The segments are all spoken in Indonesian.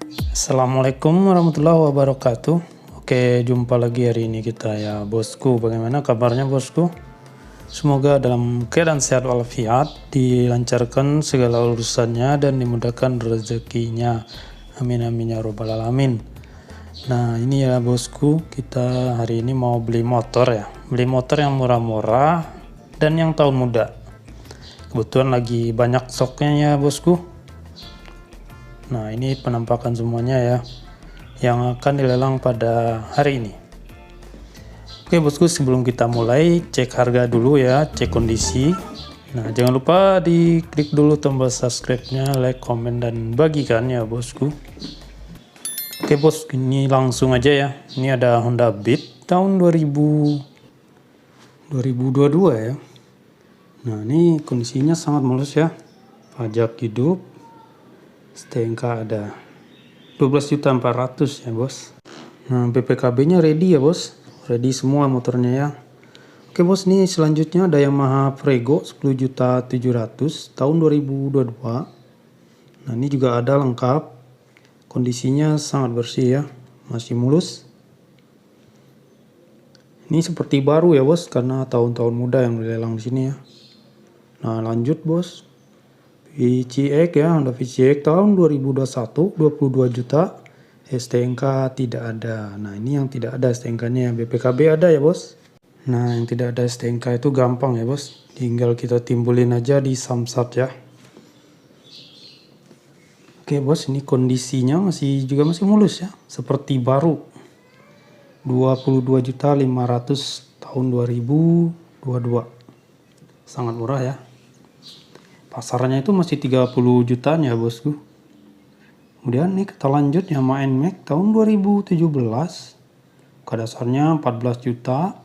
Assalamualaikum warahmatullahi wabarakatuh. Oke, jumpa lagi hari ini kita ya bosku. Bagaimana kabarnya bosku? Semoga dalam keadaan sehat walafiat, dilancarkan segala urusannya dan dimudahkan rezekinya. Amin amin ya robbal alamin. Nah ini ya bosku, kita hari ini mau beli motor ya. Beli motor yang murah-murah dan yang tahun muda. Kebetulan lagi banyak stoknya ya bosku. Nah ini penampakan semuanya ya yang akan dilelang pada hari ini. Oke bosku, sebelum kita mulai cek harga dulu ya, cek kondisi. Nah jangan lupa diklik dulu tombol subscribe-nya, like, komen, dan bagikan ya bosku. Oke bos, ini langsung aja ya. Ini ada Honda Beat tahun 2022 ya. Nah ini kondisinya sangat mulus ya. Pajak hidup, STNK ada 12.400.000 ya bos. Nah BPKB nya ready ya bos, ready semua motornya ya. Oke bos, nih selanjutnya ada Yamaha Prego 10.700.000 tahun 2022. Nah ini juga ada lengkap, kondisinya sangat bersih ya, masih mulus. Ini seperti baru ya bos, karena tahun-tahun muda yang dilelang di sini ya. Nah lanjut bos, VCX ya, Honda VCX tahun 2021 22 juta, STNK tidak ada. Nah ini yang tidak ada STNK-nya, BPKB ada ya bos. Nah yang tidak ada STNK itu gampang ya bos, tinggal kita timbulin aja di Samsat ya. Oke bos, ini kondisinya masih mulus ya, seperti baru. 22.500.000 tahun 2022. Sangat murah ya. Pasarnya itu masih 30 jutaan ya bosku. Kemudian nih kita lanjut Yamaha NMAX tahun 2017. Dasarnya 14 juta.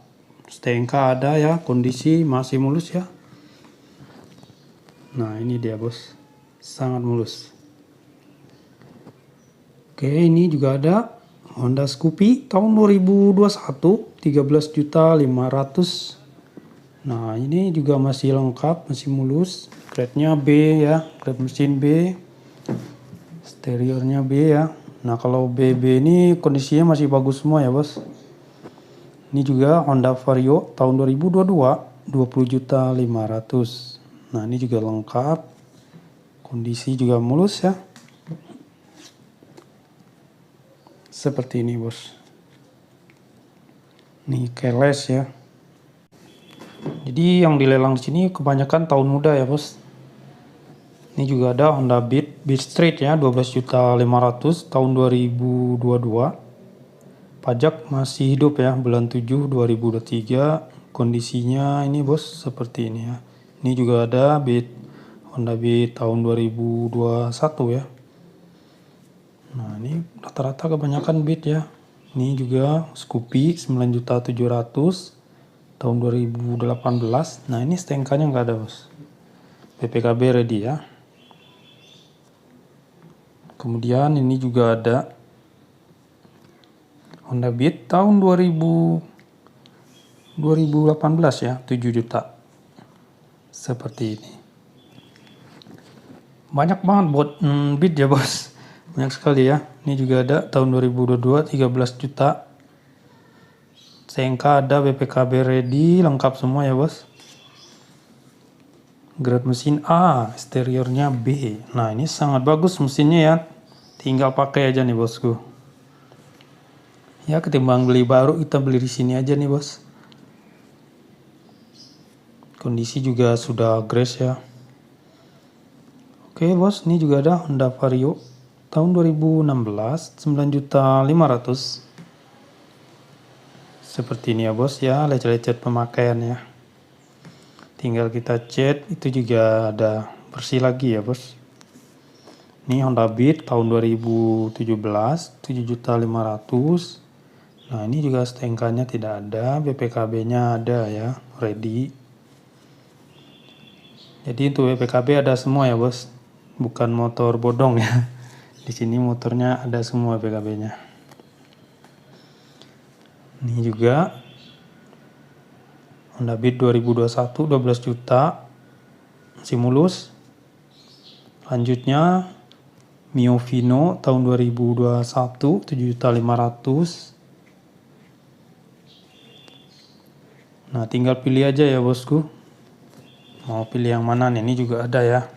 STNK ada ya, kondisi masih mulus ya. Nah ini dia bos, sangat mulus. Oke, ini juga ada Honda Scoopy tahun 2021 13.500.000. Nah ini juga masih lengkap, masih mulus. Grade-nya B ya, grade mesin B. Eksteriornya B ya. Nah kalau BB ini kondisinya masih bagus semua ya bos. Ini juga Honda Vario tahun 2022 20.500.000. Nah ini juga lengkap, kondisi juga mulus ya. Seperti ini bos. Nih keles ya. Jadi yang dilelang di sini kebanyakan tahun muda ya bos. Ini juga ada Honda Beat Street ya, 12.500.000 tahun 2022. Pajak masih hidup ya, bulan 7 2023. Kondisinya ini bos seperti ini ya. Ini juga ada Beat Honda Beat tahun 2021 ya. Nah ini rata-rata kebanyakan Beat ya. Ini juga Scoopy 9.700.000 tahun 2018. Nah ini STNK-nya nggak ada bos. BPKB ready ya. Kemudian ini juga ada Honda Beat tahun 2018 ya, 7 juta. Seperti ini. Banyak banget buat Beat ya bos. Banyak sekali ya. Ini juga ada tahun 2022 13 juta. STNK ada, BPKB ready, lengkap semua ya bos. Grade mesin A, eksteriornya B. Nah ini sangat bagus mesinnya ya, tinggal pakai aja nih bosku. Ya ketimbang beli baru, kita beli di sini aja nih bos. Kondisi juga sudah grace ya. Oke bos, ini juga ada Honda Vario tahun 2016 9.500.000. Seperti ini ya bos ya, lecet-lecet pemakaian ya. Tinggal kita cat, itu juga ada bersih lagi ya bos. Ini Honda Beat tahun 2017 7.500.000. Nah ini juga STNK-nya tidak ada, BPKB-nya ada ya, ready. Jadi untuk BPKB ada semua ya bos, bukan motor bodong ya. Di sini motornya ada semua BPKB-nya. Ini juga Honda Beat 2021 12 juta, masih mulus. Lanjutnya Mio Vino tahun 2021 7.500.000. Nah, tinggal pilih aja ya bosku. Mau pilih yang mana nih? Ini juga ada ya.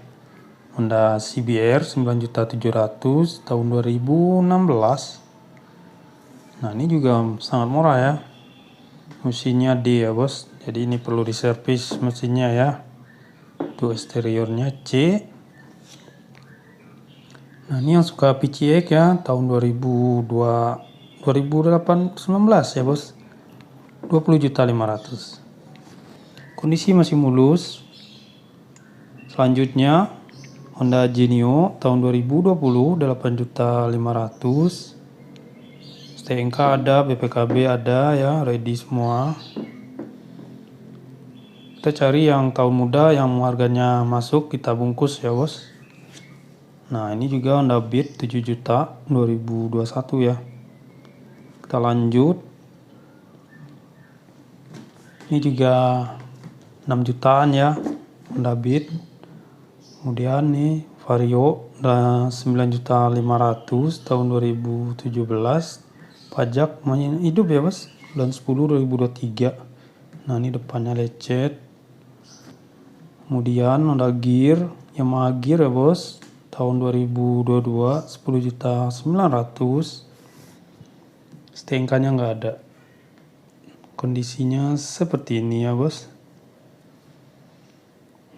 Honda CBR 9.700.000 tahun 2016. Nah, ini juga sangat murah ya. Mesinnya D ya bos. Jadi ini perlu diservis mesinnya ya. Itu eksteriornya C. Nah, ini yang suka PCX ya, tahun 2019 ya bos. 20.500.000. Kondisi masih mulus. Selanjutnya Honda Genio tahun 2020 8.500.000. STNK ada, BPKB ada ya, ready semua. Kita cari yang tahun muda yang harganya masuk, kita bungkus ya bos. Nah, ini juga Honda Beat 7 juta 2021 ya. Kita lanjut. Ini juga 6 jutaan ya, Honda Beat. Kemudian nih Vario udah 9.500.000 tahun 2017. Pajak masih hidup ya bos, bulan 10 2023. Nah, ini depannya lecet. Kemudian Honda Gear, Yamaha Gear ya bos, tahun 2022 10.900.000. STNK-nya nggak ada. Kondisinya seperti ini ya bos.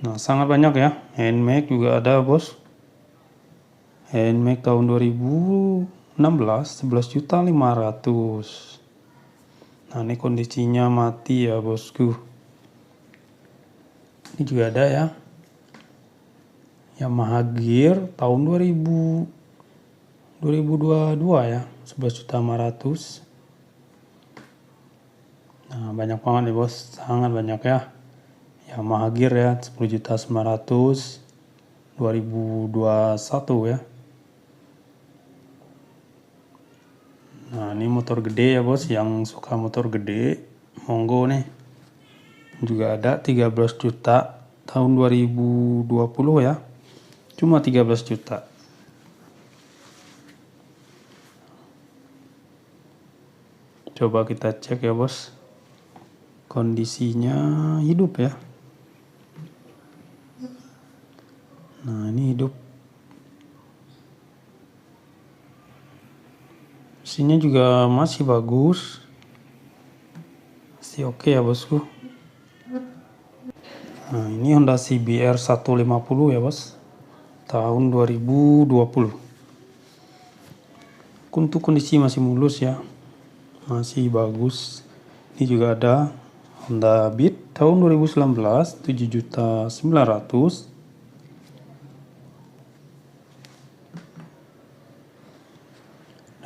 Nah, sangat banyak ya. Handmake juga ada bos. Handmake tahun 2016 11.500.000. Nah, ini kondisinya mati ya bosku. Ini juga ada ya. Yamaha Gear tahun 2022 ya, 11.500.000. Nah, banyak banget nih bos, sangat banyak ya. Yamaha Gear ya, 10.900.000 2021 ya. Nah, ini motor gede ya bos, yang suka motor gede, monggo nih. Juga ada 13 juta tahun 2020 ya. Cuma 13 juta. Coba kita cek ya bos. Kondisinya hidup ya. Nah, ini hidup. Mesinnya juga masih bagus. Masih oke ya bosku. Nah, ini Honda CBR 150 ya bos, tahun 2020. Untuk kondisi masih mulus ya, masih bagus. Ini juga ada Honda Beat tahun 2019 7.900.000.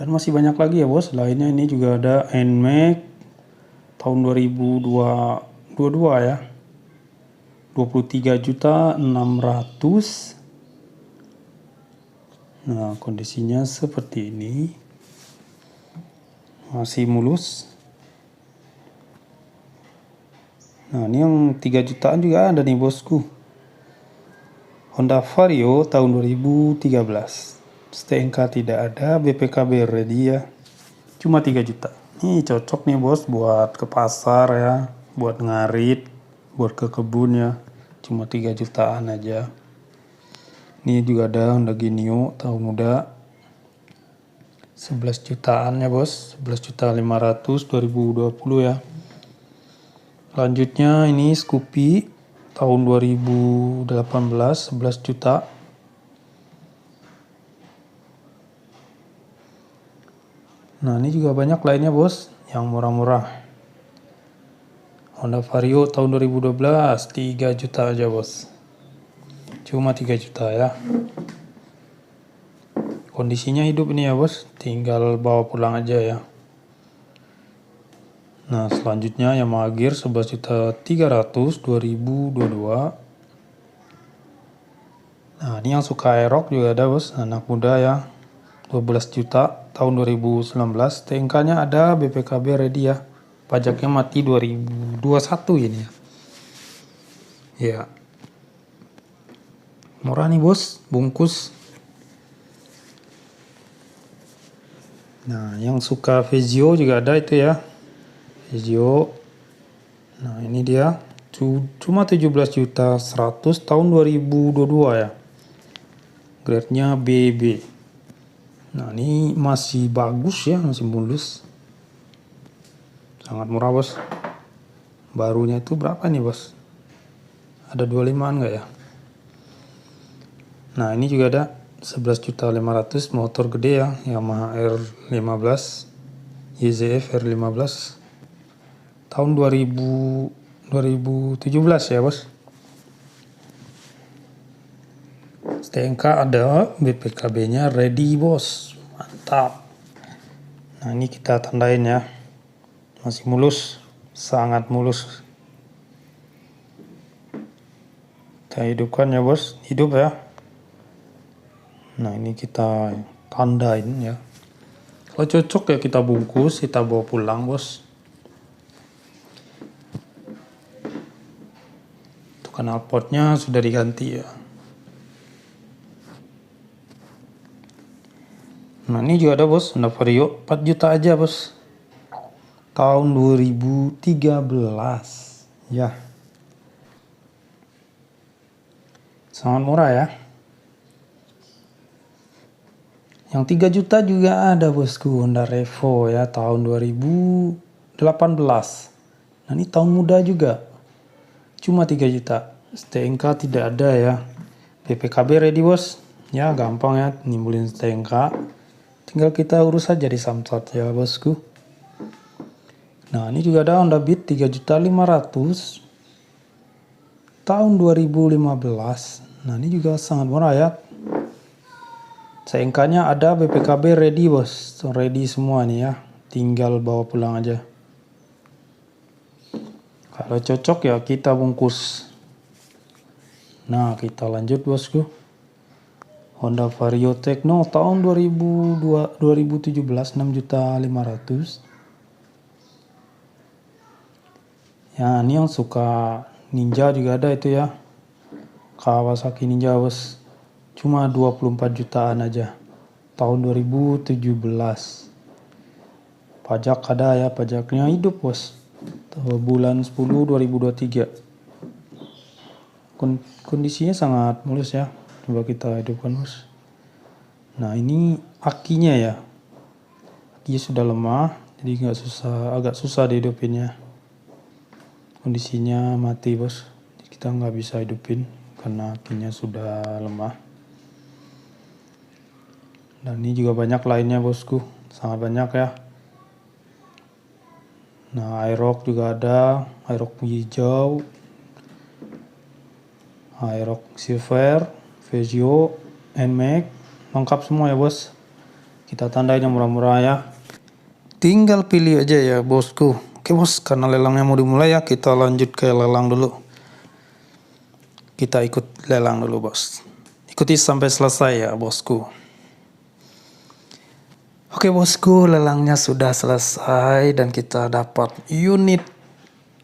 Dan masih banyak lagi ya bos lainnya. Ini juga ada NMAX tahun 2022 ya, 23.600.000. Nah, kondisinya seperti ini, masih mulus. Nah, ini yang 3 jutaan juga ada nih bosku. Honda Vario tahun 2013. STNK tidak ada, BPKB ready ya. Cuma 3 juta. Ini cocok nih bos buat ke pasar ya, buat ngarit, buat ke kebun ya. Cuma 3 jutaan aja. Ini juga ada Honda Genio tahun muda 11 jutaan ya bos, 11.500.000 2020 ya. Selanjutnya ini Scoopy tahun 2018 11 juta. Nah, ini juga banyak lainnya bos yang murah-murah. Honda Vario tahun 2012 3 juta aja bos. Cuma 3 juta ya. Kondisinya hidup ini ya bos, tinggal bawa pulang aja ya. Nah, selanjutnya Yamaha Gear 11.300.000 2022. Nah, ini yang suka Aerox juga ada bos, anak muda ya. 12 juta tahun 2019. TNK-nya ada, BPKB ready ya. Pajaknya mati 2021 ini ya. Ya. Murah nih bos, bungkus. Nah, yang suka Vezio juga ada itu ya. Vezio. Nah, ini dia. Cuma 17.100.000 tahun 2022 ya. Grade-nya BB. Nah, ini masih bagus ya, masih mulus. Sangat murah, Bos. Barunya itu berapa nih, Bos? Ada 25-an nggak ya? Nah, ini juga ada 11.500.000 motor gede ya, Yamaha R15 YZF R15 tahun 2017 ya, Bos. STNK ada, BPKB-nya ready, Bos. Mantap. Nah, ini kita tandain ya. Masih mulus, sangat mulus. Kita hidupkan ya, Bos. Hidup ya. Nah, ini kita tandain ya. Kalau cocok ya kita bungkus, kita bawa pulang, Bos. Untuk knalpotnya sudah diganti ya. Nah, ini juga ada, Bos. Honda Vario 4 juta aja, Bos. Tahun 2013 ya. Sangat murah ya. Yang 3 juta juga ada, Bosku. Honda Revo ya, tahun 2018. Nah, ini tahun muda juga. Cuma 3 juta. STNK tidak ada ya. BPKB ready, Bos. Ya, gampang ya nimbulin STNK. Tinggal kita urus saja di Samsat ya, Bosku. Nah, ini juga ada Honda Beat 3.500.000 tahun 2015. Nah, ini juga sangat murah ya. STNK-nya ada, BPKB ready, Bos. Ready semua nih ya. Tinggal bawa pulang aja. Kalau cocok ya kita bungkus. Nah, kita lanjut, Bosku. Honda Vario Tekno tahun 2017 6.500.000. Ya, ini yang suka Ninja juga ada itu ya. Kawasaki Ninja, Bos. Cuma 24 jutaan aja. Tahun 2017. Pajak ada ya, pajaknya hidup, Bos. Bulan 10 2023. Kondisinya sangat mulus ya. Coba kita hidupkan, Bos. Nah, ini akinya ya. Akinya sudah lemah, jadi agak susah dihidupinnya. Kondisinya mati, Bos. Kita nggak bisa hidupin karena akinya sudah lemah. Dan ini juga banyak lainnya, Bosku. Sangat banyak ya. Nah, Aerox juga ada. Aerox hijau. Aerox silver. Vezio. NMAX. Lengkap semua ya, Bos. Kita tandain yang murah-murah ya. Tinggal pilih aja ya, Bosku. Oke, Bos, karena lelangnya mau dimulai ya, kita lanjut ke lelang dulu. Kita ikut lelang dulu, Bos. Ikuti sampai selesai ya, Bosku. Oke, Bosku, lelangnya sudah selesai dan kita dapat unit.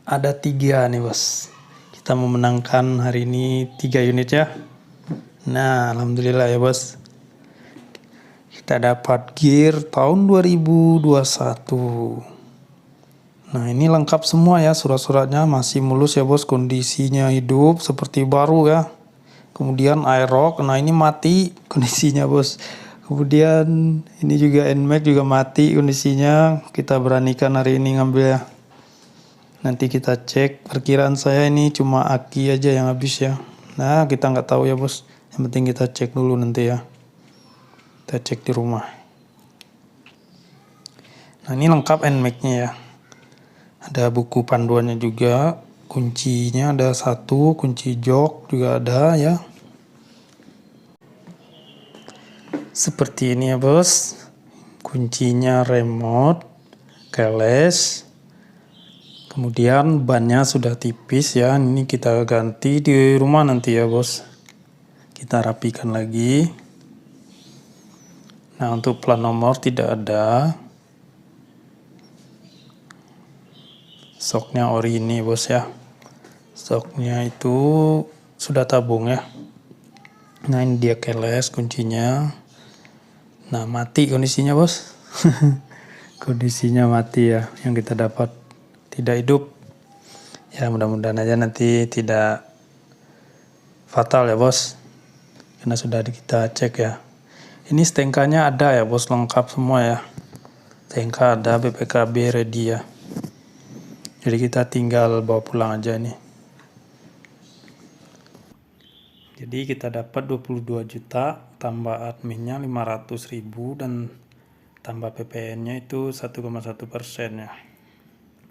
Ada 3 nih, Bos. Kita memenangkan hari ini 3 unit ya. Nah, alhamdulillah ya, Bos. Kita dapat gear tahun 2021. Nah, ini lengkap semua ya, surat-suratnya masih mulus ya, Bos. Kondisinya hidup seperti baru ya. Kemudian Aerox, nah ini mati kondisinya, Bos. Kemudian ini juga NMAX juga mati kondisinya. Kita beranikan hari ini ngambil ya. Nanti kita cek. Perkiraan saya ini cuma aki aja yang habis ya. Nah, kita nggak tahu ya, Bos. Yang penting kita cek dulu nanti ya. Kita cek di rumah. Nah, ini lengkap NMAX-nya ya. Ada buku panduannya juga. Kuncinya ada 1, kunci jok juga ada ya. Seperti ini ya, Bos. Kuncinya remote, keles. Kemudian bannya sudah tipis ya. Ini kita ganti di rumah nanti ya, Bos. Kita rapikan lagi. Nah, untuk plat nomor tidak ada. Soknya ori ini, Bos ya. Soknya itu sudah tabung ya. Nah, ini dia keles kuncinya. Nah, mati kondisinya, Bos. Kondisinya mati ya, yang kita dapat tidak hidup. Ya mudah-mudahan aja nanti tidak fatal ya bos, karena sudah kita cek ya. Ini stengkanya ada ya bos, lengkap semua ya. Stengka ada, BPKB ready ya. Jadi kita tinggal bawa pulang aja nih. Jadi kita dapat 22 juta, tambah adminnya 500.000 dan tambah PPN-nya itu 1,1% ya.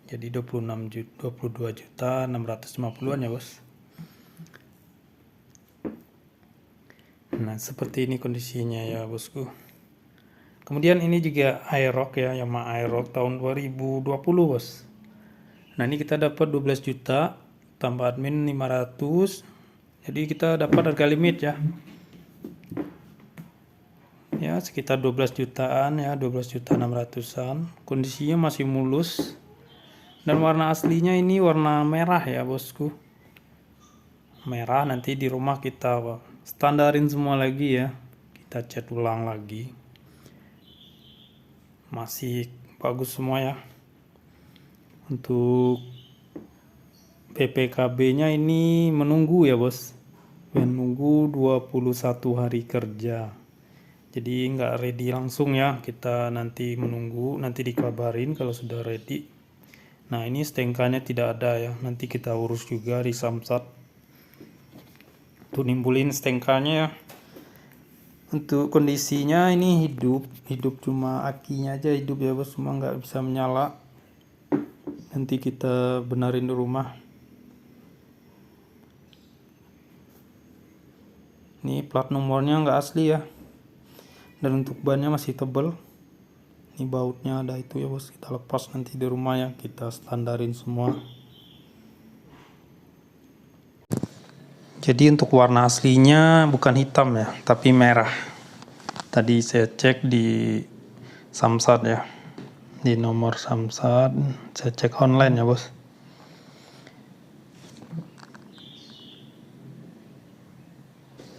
Jadi 22 juta 650-an ya bos. Nah seperti ini kondisinya ya bosku. Kemudian ini juga Aerox ya, Yamaha Aerox tahun 2020 bos. Nah ini kita dapat 12 juta tambah admin 500. Jadi kita dapat harga limit ya. Ya sekitar 12 jutaan ya, 12 juta 600-an. Kondisinya masih mulus. Dan warna aslinya ini warna merah ya bosku. Merah, nanti di rumah kita standarin semua lagi ya. Kita cat ulang lagi. Masih bagus semua ya. Untuk PPKB-nya ini menunggu ya bos. Menunggu 21 hari kerja. Jadi nggak ready langsung ya. Kita nanti menunggu, nanti dikabarin kalau sudah ready. Nah ini stengkanya tidak ada ya. Nanti kita urus juga di Samsat. Untuk nimbulin stengkanya ya. Untuk kondisinya ini hidup cuma akinya aja hidup ya bos, cuma nggak bisa menyala. Nanti kita benerin di rumah. Ini plat nomornya nggak asli ya, dan untuk bannya masih tebal. Ini bautnya ada itu ya bos, kita lepas nanti di rumah ya, kita standarin semua. Jadi untuk warna aslinya bukan hitam ya, tapi merah. Tadi saya cek di Samsat ya, di nomor Samsat, saya cek online ya bos.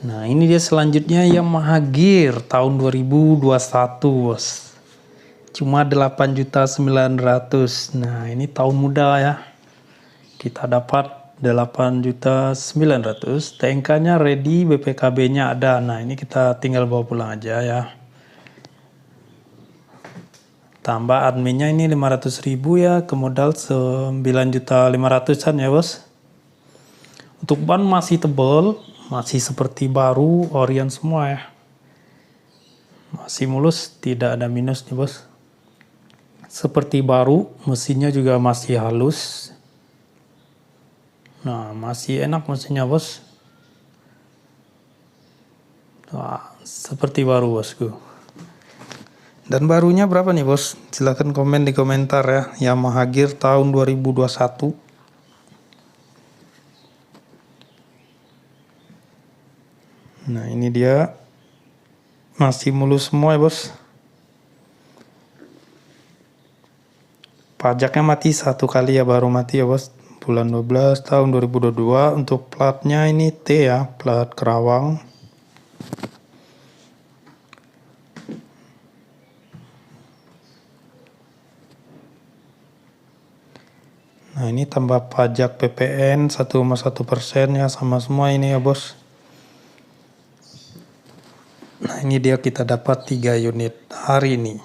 Nah ini dia selanjutnya Yamaha Gear tahun 2021 bos. Cuma 8.900.000. Nah ini tahun muda ya. Kita dapat 8.900.000. TNK-nya ready, BPKB-nya ada. Nah ini kita tinggal bawa pulang aja ya. Tambah adminnya ini 500.000 ya, ke modal 9.500.000-an ya bos. Untuk ban masih tebal, masih seperti baru, orian semua ya. Masih mulus, tidak ada minus nih bos. Seperti baru, mesinnya juga masih halus. Nah, masih enak mesinnya bos. Wah, seperti baru bosku. Dan barunya berapa nih bos? Silahkan komen di komentar ya. Yamaha Gear tahun 2021. Nah ini dia. Masih mulus semua ya bos. Pajaknya mati satu kali ya, baru mati ya bos. Bulan 12 tahun 2022. Untuk platnya ini T ya, plat Kerawang. Nah ini tambah pajak PPN 1,1% ya, sama semua ini ya bos. Nah ini dia, kita dapat 3 unit hari ini.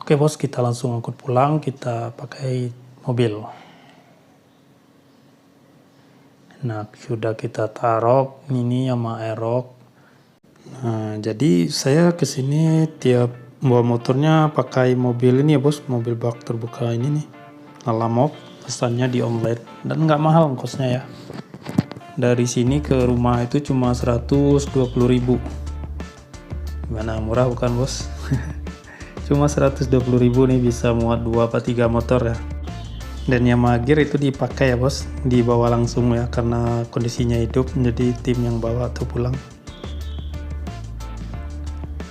Oke bos, kita langsung angkut pulang, kita pakai mobil. Nah sudah kita taruh, ini Yamaha Aerox. Nah jadi saya kesini tiap bawa motornya pakai mobil ini ya bos, mobil bak terbuka ini nih, Lalamove. Pesannya di online dan nggak mahal ongkosnya ya. Dari sini ke rumah itu cuma 120.000. Gimana, murah bukan bos? Cuma 120.000 nih bisa muat 2 atau 3 motor ya. Dan Yamaha Gear itu dipakai ya bos, dibawa langsung ya, karena kondisinya hidup, jadi tim yang bawa atau pulang.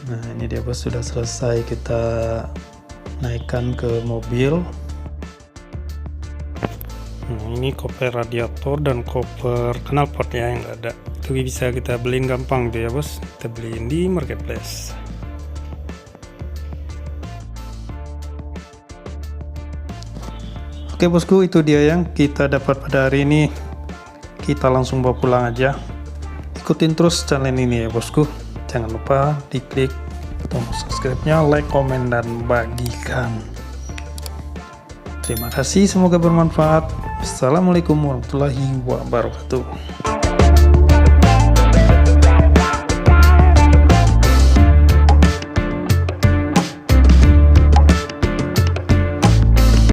Nah ini dia bos, sudah selesai kita naikkan ke mobil. Nah ini koper radiator dan koper knalpot ya yang nggak ada. Itu bisa kita beliin gampang tuh ya bos, kita beliin di marketplace. Oke bosku, itu dia yang kita dapat pada hari ini. Kita langsung bawa pulang aja. Ikutin terus channel ini ya bosku. Jangan lupa diklik tombol subscribe-nya, like, komen, dan bagikan. Terima kasih, semoga bermanfaat. Assalamualaikum warahmatullahi wabarakatuh.